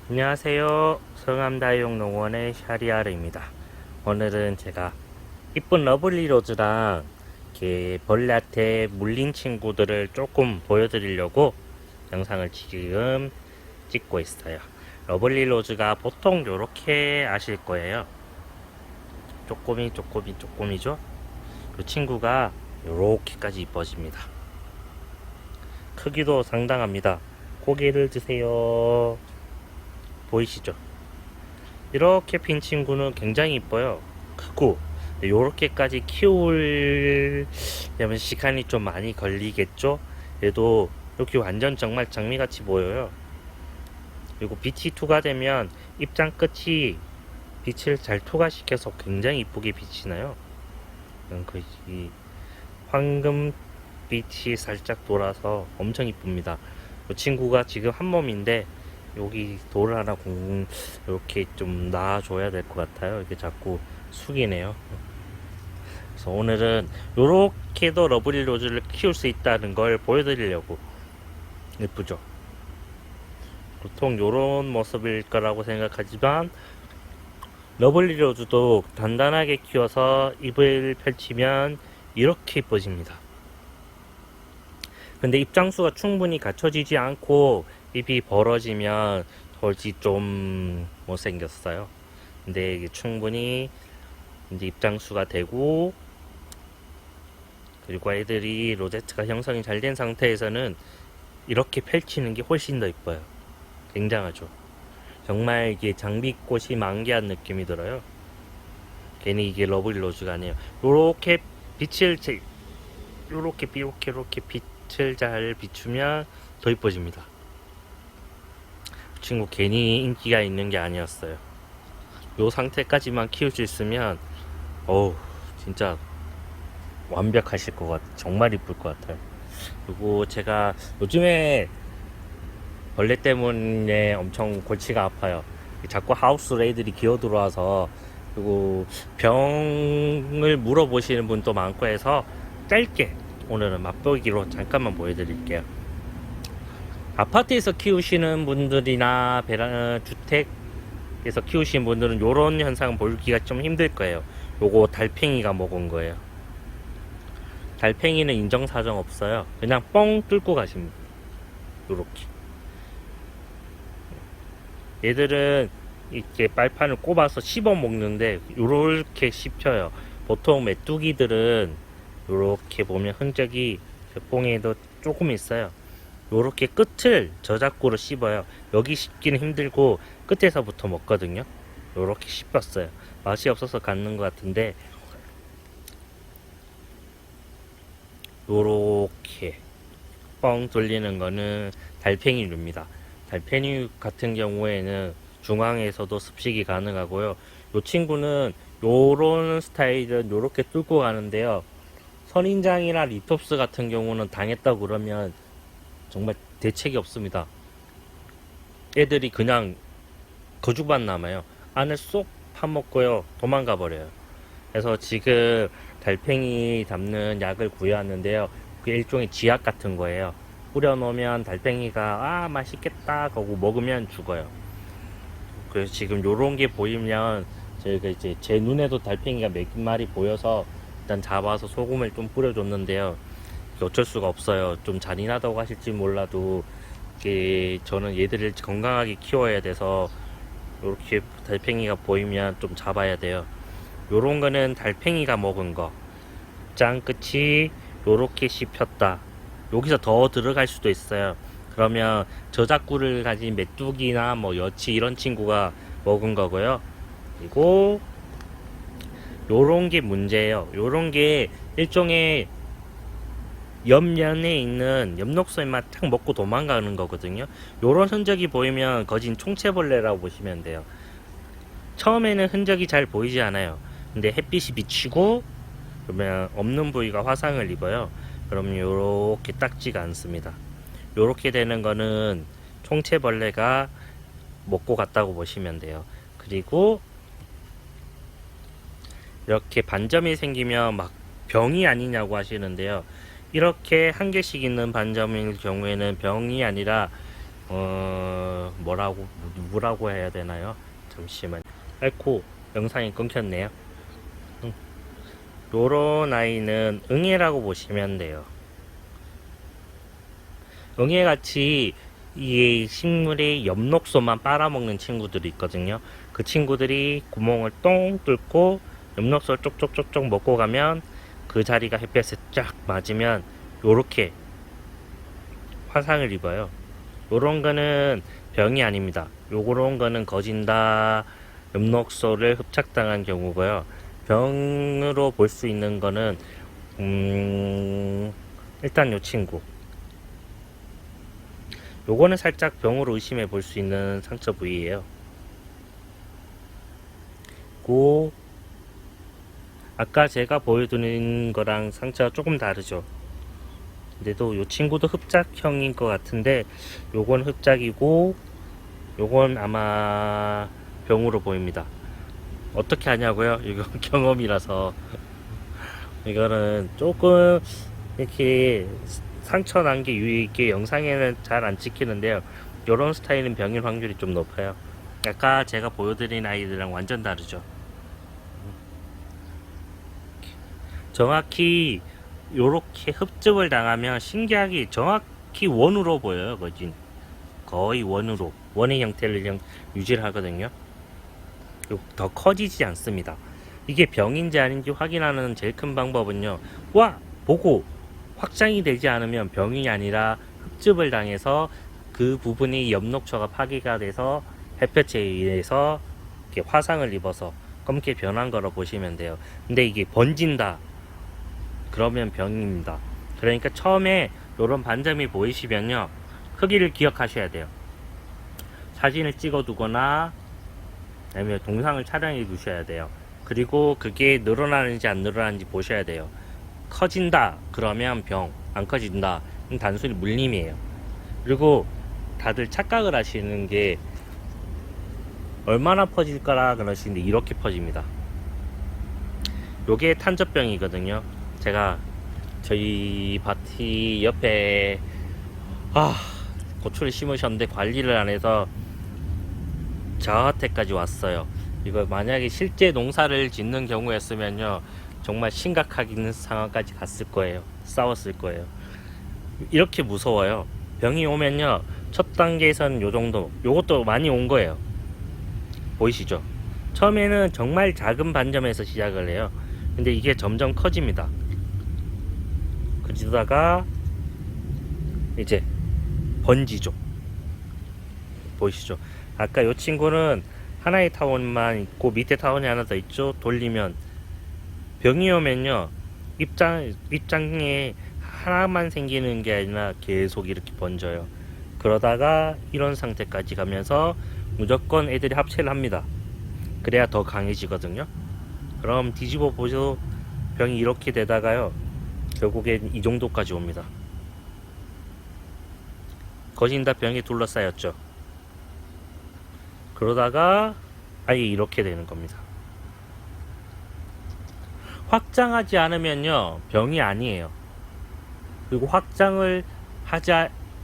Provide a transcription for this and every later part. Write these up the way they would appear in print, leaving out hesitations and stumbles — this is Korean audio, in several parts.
안녕하세요. 성암다육농원의 샤리아르입니다. 오늘은 제가 이쁜 러블리 로즈랑 이렇게 벌레한테 물린 친구들을 조금 보여드리려고 영상을 지금 찍고 있어요. 러블리 로즈가 보통 이렇게 아실 거예요. 쪼꼬미죠? 이 친구가 이렇게까지 이뻐집니다. 크기도 상당합니다. 고개를 드세요. 보이시죠? 이렇게 핀 친구는 굉장히 이뻐요. 크고 요렇게까지 키우려면 시간이 좀 많이 걸리겠죠? 얘도 이렇게 완전 정말 장미같이 보여요. 그리고 빛이 투과되면 입장 끝이 빛을 잘 투과시켜서 굉장히 이쁘게 빛이 나요. 이 황금 빛이 살짝 돌아서 엄청 이쁩니다. 이 친구가 지금 한 몸인데 여기 돌 하나 이렇게 좀 놔줘야 될 것 같아요. 이렇게 자꾸 숙이네요. 그래서 오늘은 이렇게도 러블리 로즈를 키울 수 있다는 걸 보여드리려고. 예쁘죠? 보통 이런 모습일 거라고 생각하지만 러블리 로즈도 단단하게 키워서 잎을 펼치면 이렇게 예뻐집니다. 근데 입장수가 충분히 갖춰지지 않고 잎이 벌어지면 덜지 좀 못생겼어요. 근데 이게 충분히 이제 입장수가 되고, 그리고 애들이 로제트가 형성이 잘 된 상태에서는 이렇게 펼치는 게 훨씬 더 이뻐요. 굉장하죠. 정말 이게 장미꽃이 만개한 느낌이 들어요. 괜히 이게 러블리 로즈가 아니에요. 요렇게 빛을 요렇게 빛을 잘 비추면 더 이뻐집니다. 그 친구 괜히 인기가 있는 게 아니었어요. 요 상태까지만 키울 수 있으면 어우 진짜 완벽하실 것 같아요. 정말 이쁠 것 같아요. 그리고 제가 요즘에 벌레 때문에 엄청 골치가 아파요. 자꾸 하우스 레이들이 기어 들어와서, 그리고 병을 물어보시는 분도 많고 해서 짧게 오늘은 맛보기로 잠깐만 보여드릴게요. 아파트에서 키우시는 분들이나 주택에서 키우시는 분들은 이런 현상 보기가 좀 힘들 거예요. 요거 달팽이가 먹은 거예요. 달팽이는 인정사정 없어요. 그냥 뻥 뚫고 가십니다. 요렇게. 얘들은 이렇게 빨판을 꼽아서 씹어 먹는데 요렇게 씹혀요. 보통 메뚜기들은 요렇게 보면 흔적이 뽕에도 조금 있어요. 요렇게 끝을 저작구로 씹어요. 여기 씹기는 힘들고 끝에서부터 먹거든요. 요렇게 씹었어요. 맛이 없어서 갖는 것 같은데 요렇게 뻥 돌리는 거는 달팽이류입니다. 달팽이 같은 경우에는 중앙에서도 습식이 가능하고요. 요 친구는 요런 스타일은 요렇게 뚫고 가는데요. 선인장이나 리톱스 같은 경우는 당했다 그러면 정말 대책이 없습니다. 애들이 그냥 거죽만 남아요. 안을 쏙 파먹고요. 도망가 버려요. 그래서 지금 달팽이 잡는 약을 구해왔는데요. 그게 일종의 지약 같은 거예요. 뿌려놓으면 달팽이가 맛있겠다 하고 먹으면 죽어요. 그래서 지금 요런 게 보이면 저희가 이제 제 눈에도 달팽이가 몇 마리 보여서 일단 잡아서 소금을 좀 뿌려줬는데요. 어쩔 수가 없어요. 좀 잔인하다고 하실지 몰라도 이게 저는 얘들을 건강하게 키워야 돼서 이렇게 달팽이가 보이면 좀 잡아야 돼요. 요런 거는 달팽이가 먹은 거. 짱 끝이 요렇게 씹혔다. 여기서 더 들어갈 수도 있어요. 그러면 저작구를 가진 메뚜기나 뭐 여치 이런 친구가 먹은 거고요. 그리고 요런 게 문제예요. 요런 게 일종의 옆면에 있는 엽록소에만 탁 먹고 도망가는 거거든요. 요런 흔적이 보이면 거진 총체벌레라고 보시면 돼요. 처음에는 흔적이 잘 보이지 않아요. 근데 햇빛이 비치고 그러면 없는 부위가 화상을 입어요. 그러면 요렇게 딱지가 않습니다. 요렇게 되는 거는 총체벌레가 먹고 갔다고 보시면 돼요. 그리고 이렇게 반점이 생기면 막 병이 아니냐고 하시는데요. 이렇게 한 개씩 있는 반점일 경우에는 병이 아니라 뭐라고 해야 되나요? 잠시만. 아이고, 영상이 끊겼네요. 요런 아이는 응애라고 보시면 돼요. 응애같이 이 식물의 엽록소만 빨아먹는 친구들이 있거든요. 그 친구들이 구멍을 똥 뚫고 엽록소를 쪽쪽쪽쪽 먹고 가면 그 자리가 햇볕에 쫙 맞으면 요렇게 화상을 입어요. 요런 거는 병이 아닙니다. 요런 거는 거진다 엽록소를 흡착당한 경우고요. 병으로 볼 수 있는 거는 일단 요 친구 요거는 살짝 병으로 의심해 볼 수 있는 상처 부위예요. 고 아까 제가 보여드린 거랑 상처가 조금 다르죠. 근데도 요 친구도 흡작형인 것 같은데 요건 흡작이고 요건 아마 병으로 보입니다. 어떻게 하냐고요? 이거 경험이라서 이거는 조금 이렇게 상처 난 게 유익게 영상에는 잘 안 찍히는데요. 요런 스타일은 병일 확률이 좀 높아요. 아까 제가 보여드린 아이들이랑 완전 다르죠. 정확히 요렇게 흡집을 당하면 신기하게 정확히 원으로 보여요. 거의 원으로 원의 형태를 유지를 하거든요. 더 커지지 않습니다. 이게 병인지 아닌지 확인하는 제일 큰 방법은요. 보고 확장이 되지 않으면 병이 아니라 흡집을 당해서 그 부분이 엽록초가 파괴가 돼서 햇볕에 의해서 이렇게 화상을 입어서 검게 변한 거로 보시면 돼요. 근데 이게 번진다 그러면 병입니다. 그러니까 처음에 이런 반점이 보이시면요, 크기를 기억하셔야 돼요. 사진을 찍어 두거나 아니면 동상을 촬영해 두셔야 돼요. 그리고 그게 늘어나는지 안 늘어나는지 보셔야 돼요. 커진다 그러면 병, 안 커진다 단순히 물림이에요. 그리고 다들 착각을 하시는 게 얼마나 퍼질까라 그러시는데 이렇게 퍼집니다. 요게 탄저병이거든요. 제가 저희 밭이 옆에 고추를 심으셨는데 관리를 안 해서 저한테까지 왔어요. 이거 만약에 실제 농사를 짓는 경우였으면요, 정말 심각하긴 상황까지 갔을 거예요. 싸웠을 거예요. 이렇게 무서워요. 병이 오면요, 첫 단계에서는 요 정도, 요것도 많이 온 거예요. 보이시죠? 처음에는 정말 작은 반점에서 시작을 해요. 근데 이게 점점 커집니다. 그러다가 이제 번지죠. 보이시죠? 아까 요 친구는 하나의 타원만 있고 밑에 타원이 하나 더 있죠. 돌리면 병이 오면요, 입장에 하나만 생기는 게 아니라 계속 이렇게 번져요. 그러다가 이런 상태까지 가면서 무조건 애들이 합체를 합니다. 그래야 더 강해지거든요. 그럼 뒤집어 보셔도 병이 이렇게 되다가요, 결국엔 이 정도까지 옵니다. 거진 다 병에 둘러싸였죠. 그러다가 아예 이렇게 되는 겁니다. 확장하지 않으면요, 병이 아니에요. 그리고 확장을 하지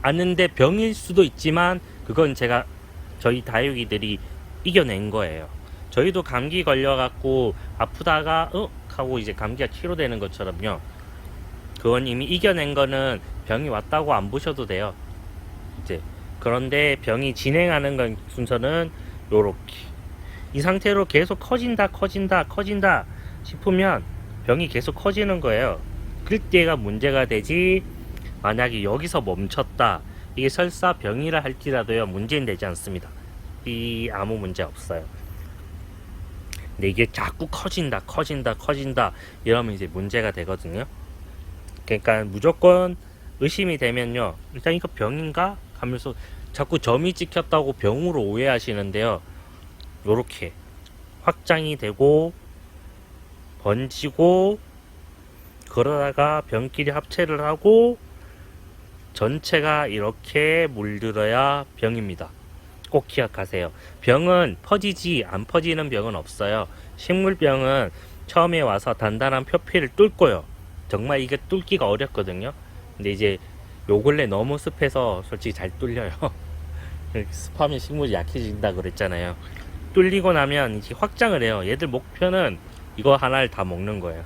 않는데 병일 수도 있지만 그건 저희 다육이들이 이겨낸 거예요. 저희도 감기 걸려갖고 아프다가 하고 이제 감기가 치료되는 것처럼요, 그건 이미 이겨낸 거는 병이 왔다고 안 보셔도 돼요. 이제 그런데 병이 진행하는 건 순서는 요렇게 이 상태로 계속 커진다 싶으면 병이 계속 커지는 거예요. 그때가 문제가 되지, 만약에 여기서 멈췄다, 이게 설사 병이라 할지라도요, 문제는 되지 않습니다. 아무 문제 없어요. 근데 이게 자꾸 커진다 이러면 이제 문제가 되거든요. 그러니까 무조건 의심이 되면요, 일단 이거 병인가 하면서 자꾸 점이 찍혔다고 병으로 오해하시는데요, 요렇게 확장이 되고 번지고 그러다가 병끼리 합체를 하고 전체가 이렇게 물들어야 병입니다. 꼭 기억하세요. 병은 퍼지지 안 퍼지는 병은 없어요. 식물병은 처음에 와서 단단한 표피를 뚫고요, 정말 이게 뚫기가 어렵거든요. 근데 이제 요 근래 너무 습해서 솔직히 잘 뚫려요. 습하면 식물이 약해진다 그랬잖아요. 뚫리고 나면 이제 확장을 해요. 얘들 목표는 이거 하나를 다 먹는 거예요.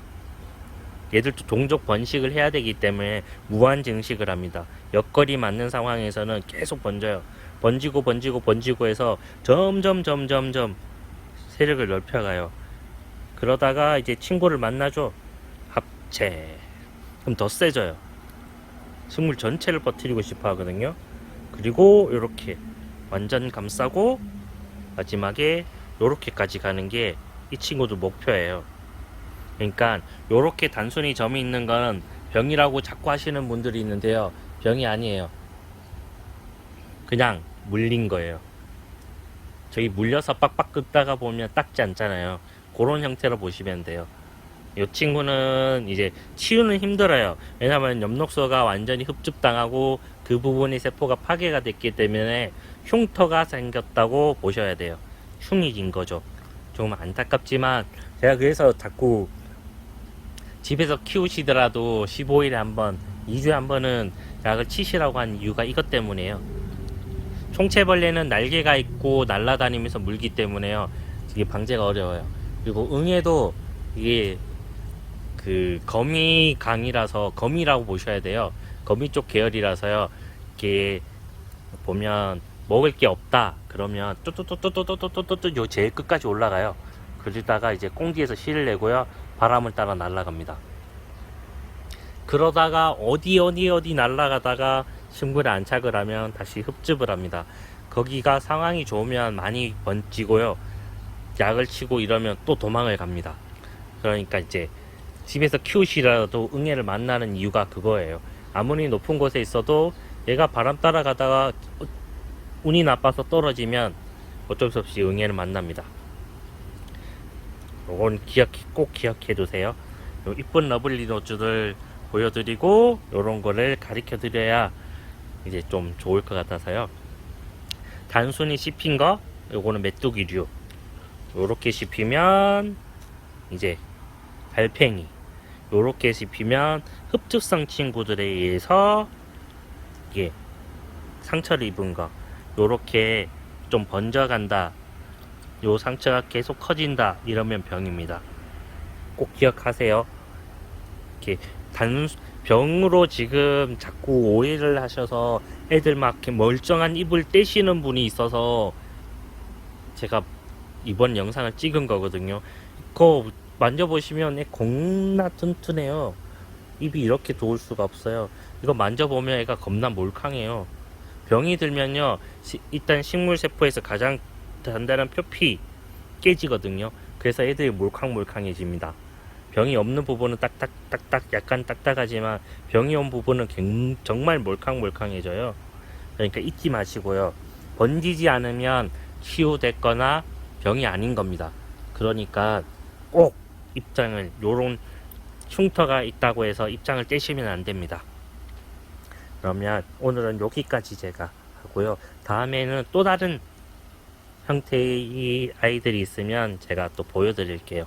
얘들도 종족 번식을 해야 되기 때문에 무한 증식을 합니다. 옆거리 맞는 상황에서는 계속 번져요. 번지고 해서 점점 세력을 넓혀가요. 그러다가 이제 친구를 만나죠. 합체. 그럼 더 세져요. 식물 전체를 퍼뜨리고 싶어 하거든요. 그리고 이렇게 완전 감싸고 마지막에 요렇게까지 가는 게 이 친구도 목표예요. 그러니까 요렇게 단순히 점이 있는 건 병이라고 자꾸 하시는 분들이 있는데요. 병이 아니에요. 그냥 물린 거예요. 저기 물려서 빡빡 긁다가 보면 닦지 않잖아요. 그런 형태로 보시면 돼요. 이 친구는 이제 치유는 힘들어요. 왜냐하면 엽록소가 완전히 흡집당하고 그 부분이 세포가 파괴가 됐기 때문에 흉터가 생겼다고 보셔야 돼요. 흉이 진 거죠. 좀 안타깝지만 제가 그래서 자꾸 집에서 키우시더라도 15일에 한 번, 2주에 한 번은 약을 치시라고 한 이유가 이것 때문이에요. 총체벌레는 날개가 있고 날아다니면서 물기 때문에요. 이게 방제가 어려워요. 그리고 응애도 이게 그 거미 강이라서 거미라고 보셔야 돼요. 거미 쪽 계열이라서요. 이게 보면 먹을 게 없다 그러면 뚜뚜뚜뚜뚜뚜뚜뚜뚜 요 제일 끝까지 올라가요. 그러다가 이제 꽁지에서 씨를 내고요. 바람을 따라 날아갑니다. 그러다가 어디 날아가다가 식물에 안착을 하면 다시 흡집을 합니다. 거기가 상황이 좋으면 많이 번지고요. 약을 치고 이러면 또 도망을 갑니다. 그러니까 이제 집에서 키우시라도 응애를 만나는 이유가 그거예요. 아무리 높은 곳에 있어도 얘가 바람 따라가다가 운이 나빠서 떨어지면 어쩔 수 없이 응애를 만납니다. 요건 꼭 기억해 두세요. 요 이쁜 러블리 노즈를 보여드리고 요런 거를 가르쳐 드려야 이제 좀 좋을 것 같아서요. 단순히 씹힌 거 요거는 메뚜기류, 요렇게 씹히면 이제 달팽이, 요렇게 씹히면 흡집성 친구들에 의해서 이게 상처를 입은 거, 요렇게 좀 번져간다, 요 상처가 계속 커진다 이러면 병입니다. 꼭 기억하세요. 이렇게 병으로 지금 자꾸 오해를 하셔서 애들 막 이렇게 멀쩡한 입을 떼시는 분이 있어서 제가 이번 영상을 찍은 거거든요. 그거 만져보시면 애 겁나 튼튼해요. 입이 이렇게 좋을 수가 없어요. 이거 만져보면 애가 겁나 몰캉해요. 병이 들면요, 일단 식물세포에서 가장 단단한 표피 깨지거든요. 그래서 애들이 몰캉몰캉해집니다. 병이 없는 부분은 딱딱딱딱 약간 딱딱하지만 병이 온 부분은 정말 몰캉몰캉해져요. 그러니까 잊지 마시고요. 번지지 않으면 치유됐거나 병이 아닌 겁니다. 그러니까 꼭 입장을, 요런 흉터가 있다고 해서 입장을 떼시면 안 됩니다. 그러면 오늘은 여기까지 제가 하고요. 다음에는 또 다른 형태의 아이들이 있으면 제가 또 보여드릴게요.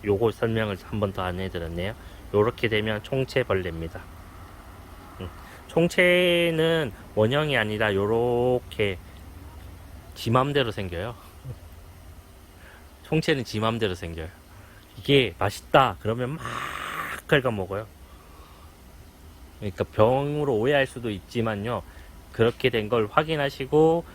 요거 설명을 한 번 더 안 해드렸네요. 요렇게 되면 총체벌레입니다. 총체는 원형이 아니라 요렇게 지 맘대로 생겨요. 총체는 지 맘대로 생겨요. 이게 맛있다 그러면 막 긁어 먹어요. 그러니까 병으로 오해할 수도 있지만요, 그렇게 된 걸 확인하시고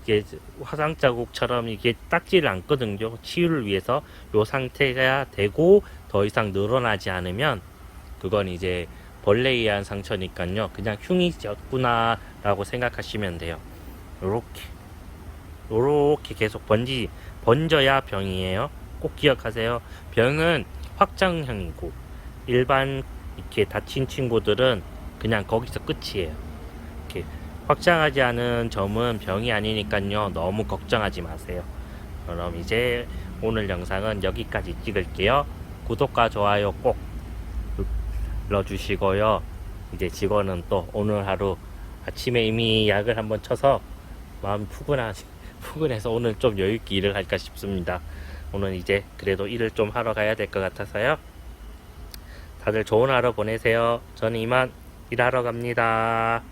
이게 화상 자국처럼 이게 닦지를 않거든요. 치유를 위해서 요 상태가 되고 더 이상 늘어나지 않으면 그건 이제 벌레에 의한 상처니까요. 그냥 흉이었구나 라고 생각하시면 돼요. 요렇게 계속 번져야 병이에요. 꼭 기억하세요. 병은 확장형이고 일반 이렇게 다친 친구들은 그냥 거기서 끝이에요. 이렇게 확장하지 않은 점은 병이 아니니까요. 너무 걱정하지 마세요. 그럼 이제 오늘 영상은 여기까지 찍을게요. 구독과 좋아요 꼭 눌러주시고요. 이제 직원은 또 오늘 하루 아침에 이미 약을 한번 쳐서 마음이 푸근해서 오늘 좀 여유있게 일을 할까 싶습니다. 오늘 이제 그래도 일을 좀 하러 가야 될 것 같아서요. 다들 좋은 하루 보내세요. 저는 이만 일하러 갑니다.